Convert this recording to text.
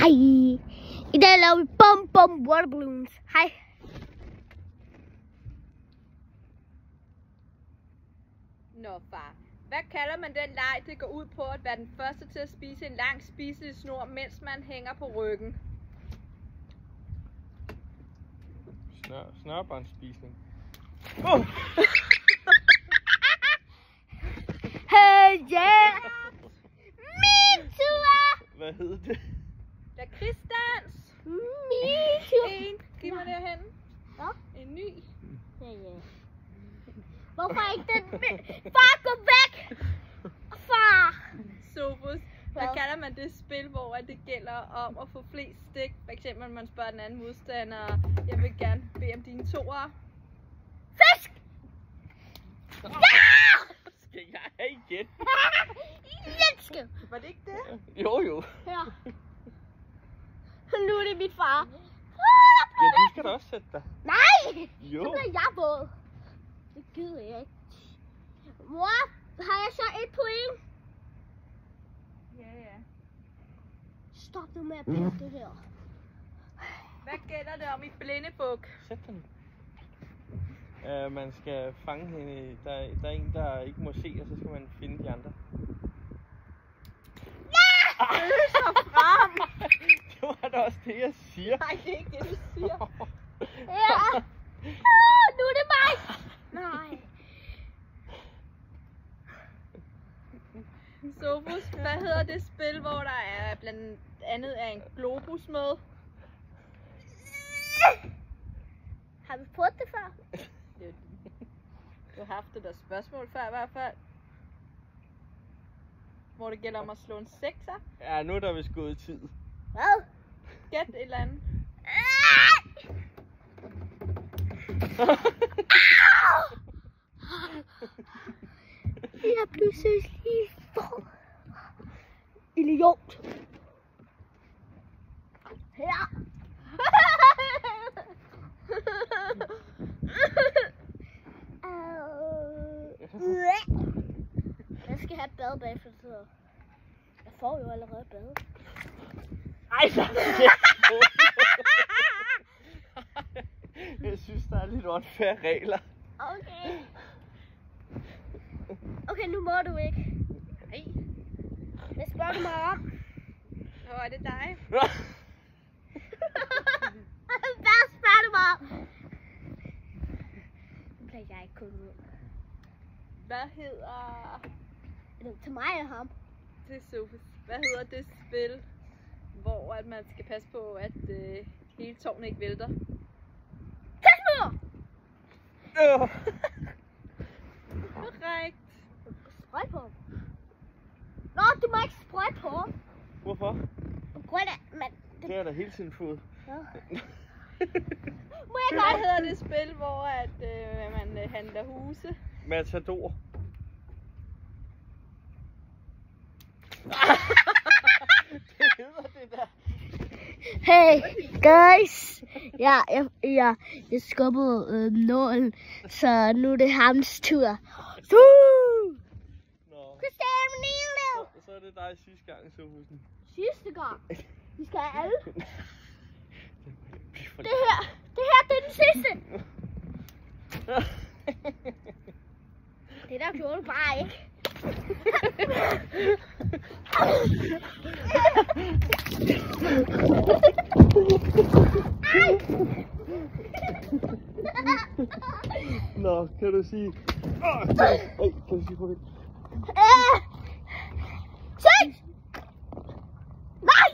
Hej. I dag laver vi bum water balloons. Hej. Nå far, hvad kalder man den leg, det går ud på at være den første til at spise en lang spiselig snor, mens man hænger på ryggen? Snørbåndsspisning. Hey, yeah. Min tur. Hvad hedder det? Lakridsdans. Min tur. Giv mig derhen. Ja. En ny. Ja. Hvorfor ikke den? Far, gå væk. Far. Sofus, hvad kalder man det spil, hvor det gælder om at få flest stik? For eksempel, man spørger den anden modstander, jeg vil gerne bede om dine toer. Fisk. Ja! Skal jeg have igen? Let's go. Var det ikke det? Jo. Ja. Nu er det mit far. Ja, du skal da også sætte dig. Nej! Jo. Så bliver jeg våd. Det gider jeg ikke. Mor, har jeg så et point? Ja. Stop nu med at pille det her. Hvad gælder det om i Blindebuk? Sæt dig nu. Man skal fange hende. Der er en, der ikke må se, og så skal man finde de andre. Så frem! Det var da også det, jeg siger. Nej, det er ikke det, du siger. Ja. Nu er det mig. Nej. Sofus, hvad hedder det spil, hvor der er blandt andet er en globus med? Har vi prøvet det før? Du har haft det der spørgsmål før i hvert fald. Hvor det gælder om at slå en sekser. Ja, nu er der vist gået tid. Hvad? Gæt et eller andet. Jeg blev seriøst lige for idiot. Her. Jeg skal have bad bagefter, så jeg får jo allerede bad. Ej, jeg synes, der er lidt unfair regler. Okay. Okay, nu må du ikke. Nej. Hvad spørger du mig om? Hvor er det dig? Hvad spørger du mig om? Nu bliver jeg ikke kun ud. Hvad hedder Det til mig eller ham? det, Sofus? Hvad hedder det spil, hvor at man skal passe på, at hele tårnet ikke vælter? Tæsmur! Korrekt. Sprøjt på ham. Nå, du må ikke sprøjte på ham. Hvorfor? På grund af, men... Det er der hele tiden fod. Ja. Må jeg Hvad godt? hedder det spil, hvor at, man handler huse? Matador. Det hedder det der. Hey, guys. Jeg skubbede nålen, så nu er det hans tur. Nå, Cristiano Ronaldo! så er det dig sidste gang, Sofusen. Sidste gang. Vi skal have alle. Det her, det er den sidste. Det der gjorde du bare ikke. Nå, kan du sige... kan du sige på det? Sæt! Nej!